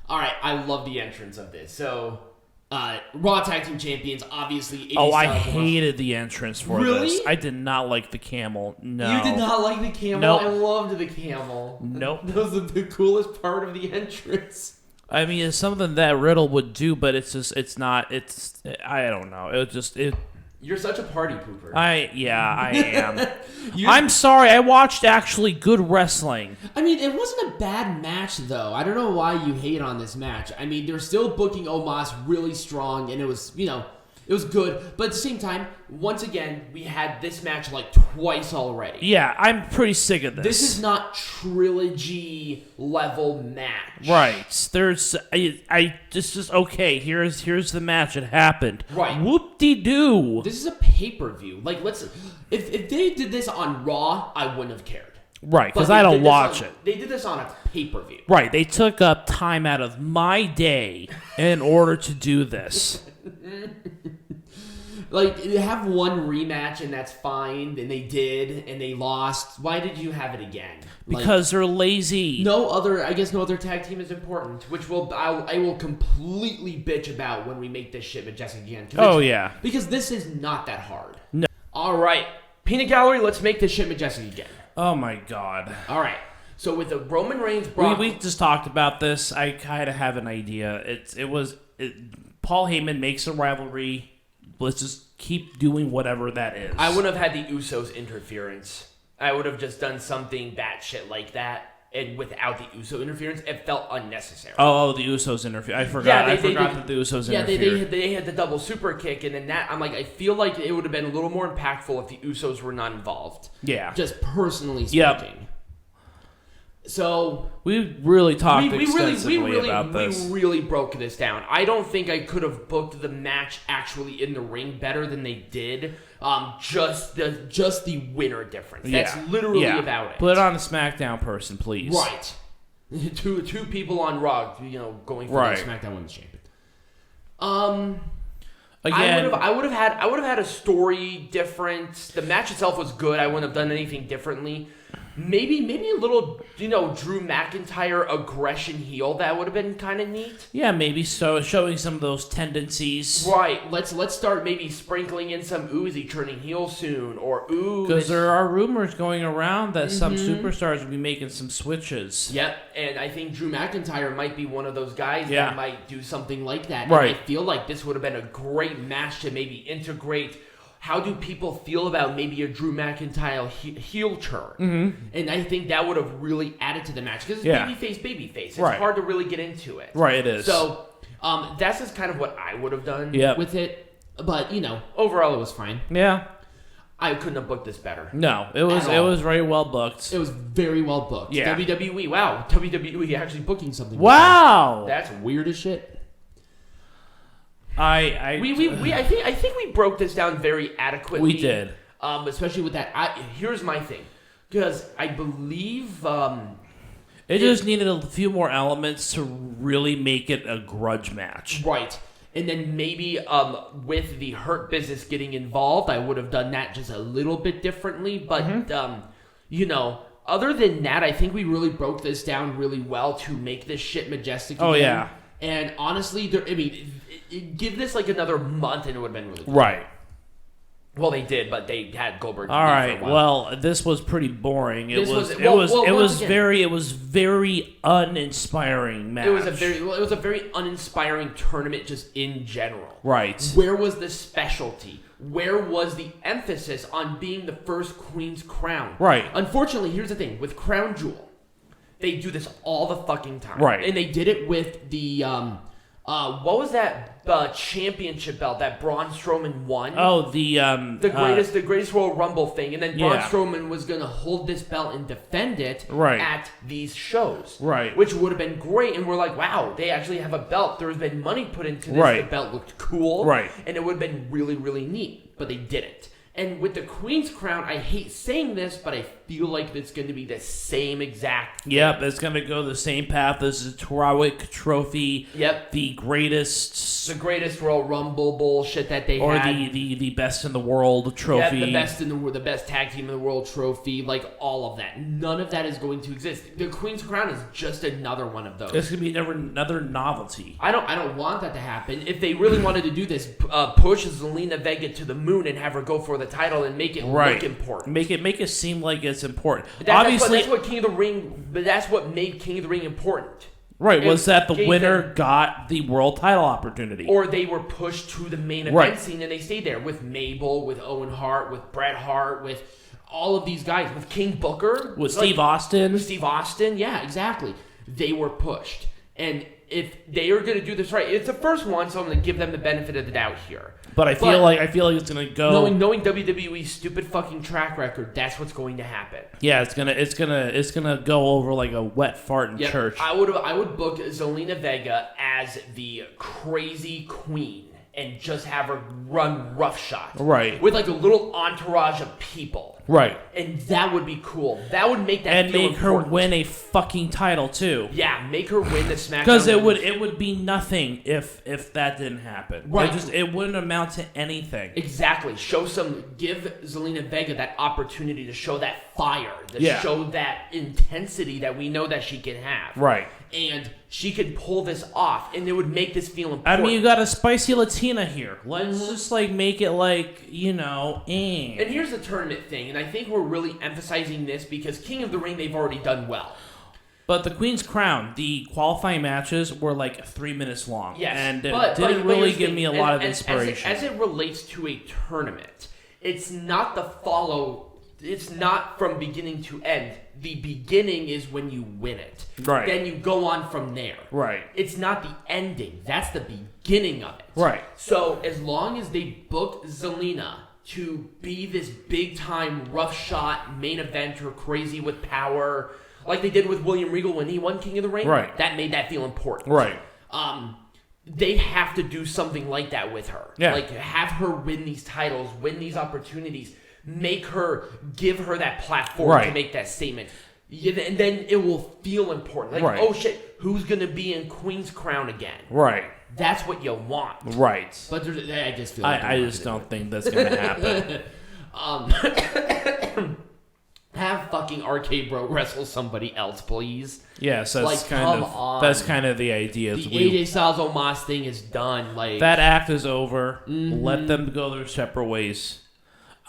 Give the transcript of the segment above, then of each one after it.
All right, I love the entrance of this. So, Raw Tag Team Champions, obviously. I hated the entrance for this. I did not like the camel. No. You did not like the camel? Nope. I loved the camel. Nope. That was the coolest part of the entrance. I mean, it's something that Riddle would do, but it's I don't know. You're such a party pooper. I am. I'm sorry. I watched actually good wrestling. I mean, it wasn't a bad match, though. I don't know why you hate on this match. I mean, they're still booking Omos really strong, and it was, it was good. But at the same time, once again, we had this match like twice already. Yeah, I'm pretty sick of this. This is not trilogy level match. Right. There's just okay. Here's the match. It happened. Right. Whoop-de-doo. This is a pay-per-view. Like, if they did this on Raw, I wouldn't have cared. Right, because I don't watch it. They did this on a pay-per-view. Right. They took up time out of my day in order to do this. Like, you have one rematch and that's fine, and they did, and they lost. Why did you have it again? Because they're lazy. No other tag team is important, which I will completely bitch about when we make this shit majestic again. Yeah. Because this is not that hard. No. All right. Peanut Gallery, let's make this shit majestic again. Oh my god. All right. So with the Roman Reigns... We just talked about this. I kind of have an idea. Paul Heyman makes a rivalry. Let's just keep doing whatever that is. I wouldn't have had the Usos interference. I would have just done something batshit like that, and without the Uso interference, it felt unnecessary. Oh, the Usos interfered. I forgot that the Usos interfered. Yeah, they had the double super kick, and then that, I'm like, I feel like it would have been a little more impactful if the Usos were not involved. Yeah. Just personally speaking. Yep. So we really talked extensively about this. We really broke this down. I don't think I could have booked the match actually in the ring better than they did. Just the winner difference. That's literally about it. Put it on a SmackDown person, please. Right. two people on Raw, going for the SmackDown Women's Champion. Again, I would have had a story different. The match itself was good. I wouldn't have done anything differently. Maybe a little, Drew McIntyre aggression heel. That would have been kind of neat. Yeah, maybe so. Showing some of those tendencies. Right. Let's start maybe sprinkling in some Uzi turning heel soon, or because there are rumors going around that some superstars will be making some switches. Yep, and I think Drew McIntyre might be one of those guys that might do something like that. Right. And I feel like this would have been a great match to maybe integrate. How do people feel about maybe a Drew McIntyre heel turn? Mm-hmm. And I think that would have really added to the match. Because it's babyface. It's hard to really get into it. Right, it is. So that's just kind of what I would have done with it. But, overall it was fine. Yeah. I couldn't have booked this better. No, it was very well booked. It was very well booked. Yeah. WWE, wow. WWE actually booking something. Wow. That's weird as shit. I think we broke this down very adequately. We did. Especially with that. Here's my thing. Because I believe... it just needed a few more elements to really make it a grudge match. Right. And then maybe with the Hurt Business getting involved, I would have done that just a little bit differently. But, other than that, I think we really broke this down really well to make this shit majestic again. Oh, yeah. And honestly, give this like another month and it would have been really good. Right. Well, they did, but they had Goldberg. All right. Well, this was pretty boring. It was very uninspiring match. It was a very uninspiring tournament just in general. Right. Where was the specialty? Where was the emphasis on being the first Queen's crown? Right. Unfortunately, here's the thing with Crown Jewel. They do this all the fucking time. Right. And they did it with the, what was that championship belt that Braun Strowman won? Oh, the greatest Royal Rumble thing. And then Braun Strowman was going to hold this belt and defend it at these shows. Right. Which would have been great. And we're like, wow, they actually have a belt. There's been money put into this. Right. The belt looked cool. Right. And it would have been really, really neat. But they didn't. And with the Queen's Crown, I hate saying this, but I feel like it's going to be the same exact thing. Yep, it's going to go the same path as the Tarawick Trophy. Yep. The greatest Royal Rumble bullshit that they had. Or the best in the world trophy. Yep, the best tag team in the world trophy, like all of that. None of that is going to exist. The Queen's Crown is just another one of those. It's going to be another novelty. I don't want that to happen. If they really wanted to do this, push Zelina Vega to the moon and have her go for the title and make it look important. Make it seem like it's important. Obviously, that's what King of the Ring. But that's what made King of the Ring important. Right, was that the winner got the world title opportunity. Or they were pushed to the main event scene and they stayed there with Mabel, with Owen Hart, with Bret Hart, with all of these guys, with King Booker. With Steve Austin. With Steve Austin, yeah, exactly. They were pushed. And if they are going to do this right, it's the first one, so I'm going to give them the benefit of the doubt here. But I feel like it's going to go. Knowing WWE's stupid fucking track record, that's what's going to happen. Yeah, it's gonna go over like a wet fart in church. I would book Zelina Vega as the crazy queen and just have her run roughshod. Right. With like a little entourage of people. Right. And that would be cool. That would make that feel important. Her win a fucking title too. Yeah, make her win the SmackDown. Because it would be nothing if that didn't happen. Right. It wouldn't amount to anything. Exactly. Give Zelina Vega that opportunity to show that fire, to show that intensity that we know that she can have. Right. And she could pull this off, and it would make this feel important. I mean, you got a spicy Latina here. Let's just make it And here's the tournament thing, and I think we're really emphasizing this because King of the Ring, they've already done well. But the Queen's Crown, the qualifying matches were 3 minutes long. Yes, and it didn't really give me a lot of inspiration. As it relates to a tournament, it's not it's not from beginning to end. The beginning is when you win it. Right. Then you go on from there. Right. It's not the ending. That's the beginning of it. Right. So as long as they book Zelina to be this big-time, rough-shot, main eventer, crazy with power, like they did with William Regal when he won King of the Ring, that made that feel important. Right. They have to do something like that with her. Yeah. Have her win these titles, win these opportunities, give her that platform to make that statement. And then it will feel important. Oh shit, who's going to be in Queen's Crown again? Right. That's what you want. Right. But I just feel I just don't think that's going to happen. Have fucking RK Bro wrestle somebody else, please. Yes, that's kind of the idea. The AJ Styles Omos thing is done. That act is over. Mm-hmm. Let them go their separate ways.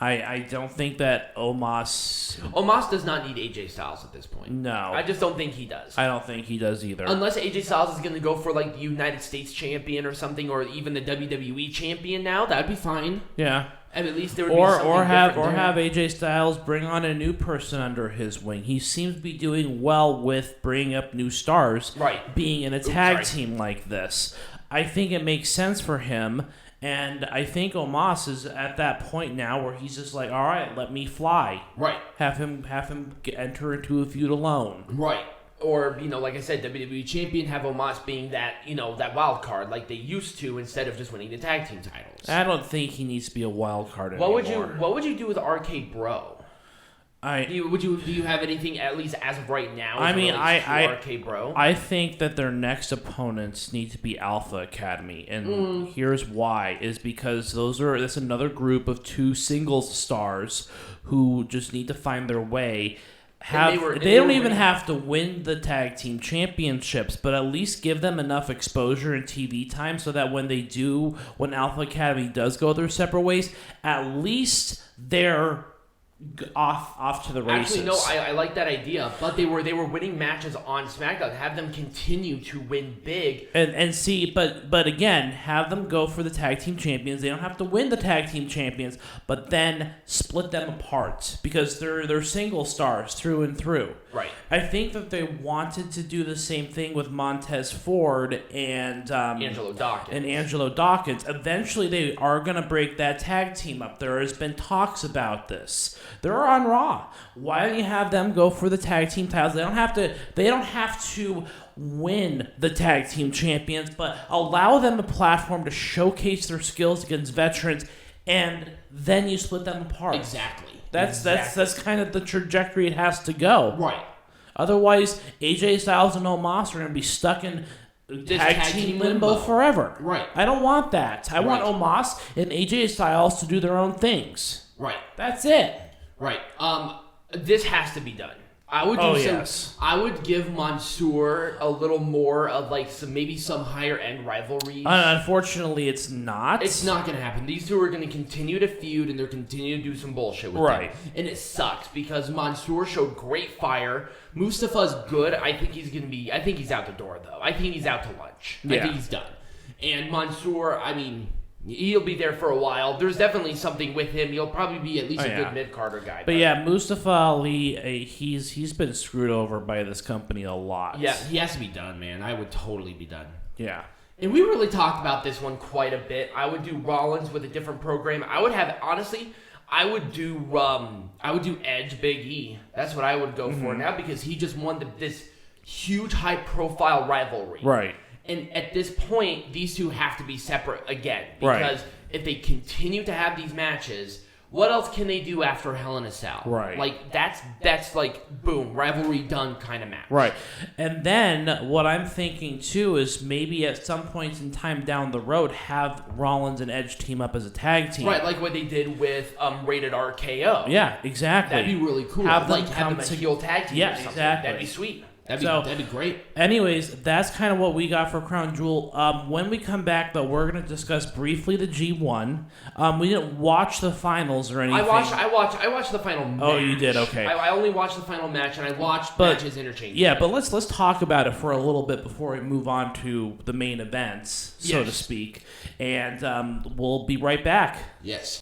I don't think that Omos does not need AJ Styles at this point. No. I just don't think he does. I don't think he does either. Unless AJ Styles is going to go for the United States champion or something, or even the WWE champion now, that would be fine. Yeah. And at least there would be something have AJ Styles bring on a new person under his wing. He seems to be doing well with bringing up new stars. Right. Being in a tag team like this. I think it makes sense for him. And I think Omos is at that point now where he's just all right, let me fly. Right. Have him enter into a feud alone. Right. Or, like I said, WWE champion, have Omos being that, that wild card like they used to instead of just winning the tag team titles. I don't think he needs to be a wild card anymore. What would you do with RK Bro? Do you have anything, at least as of right now, RK Bro? I think that their next opponents need to be Alpha Academy, and here's why: is because that's another group of 2 singles stars who just need to find their way. They don't even have to win the tag team championships, but at least give them enough exposure and TV time so that when Alpha Academy does go their separate ways, at least they're off to the races. Actually, no, I like that idea, but they were winning matches on SmackDown. Have them continue to win big and see, but again, have them go for the tag team champions. They don't have to win the tag team champions, but then split them apart because they're single stars through and through. Right. I think that they wanted to do the same thing with Montez Ford and Angelo Dawkins. Eventually, they are going to break that tag team up. There has been talks about this. They're on Raw. Why don't you have them go for the tag team titles? They don't have to win the tag team champions, but allow them a platform to showcase their skills against veterans and then you split them apart. Exactly. That's kind of the trajectory it has to go. Right. Otherwise, AJ Styles and Omos are going to be stuck in tag team limbo forever. Right. I don't want that. I want Omos and AJ Styles to do their own things. Right. That's it. Right. This has to be done. I would do yes. I would give Mansoor a little more of like some higher end rivalries. Unfortunately, it's not. It's not going to happen. These two are going to continue to feud, and they're continuing to do some bullshit with them. And it sucks because Mansoor showed great fire. Mustafa's good. I think he's out the door though. I think he's out to lunch. I think he's done. And Mansoor, I mean, he'll be there for a while. There's definitely something with him. He'll probably be at least a good mid-carder guy. But yeah, Mustafa Ali, he's been screwed over by this company a lot. Yeah, he has to be done, man. I would totally be done. Yeah. And we really talked about this one quite a bit. I would do Rollins with a different program. I would have, honestly, I would do Edge Big E. That's what I would go for now because he just won this huge high-profile rivalry. Right. And at this point, these two have to be separate again. Because if they continue to have these matches, what else can they do after Hell in a Cell? Right. Like, that's like, boom, rivalry done kind of match. Right. And then what I'm thinking, too, is maybe at some point in time down the road, have Rollins and Edge team up as a tag team. Right, like what they did with Rated RKO. Yeah, exactly. That'd be really cool. Have them a heel tag team or something. Exactly. That'd be sweet. That'd be great. Anyways, that's kind of what we got for Crown Jewel. When we come back, though, we're going to discuss briefly the G1. We didn't watch the finals or anything. I watched the final match. Oh, you did? Okay. I only watched the final match, and I watched matches interchangeably. Yeah, but let's talk about it for a little bit before we move on to the main events, so to speak. And we'll be right back. Yes.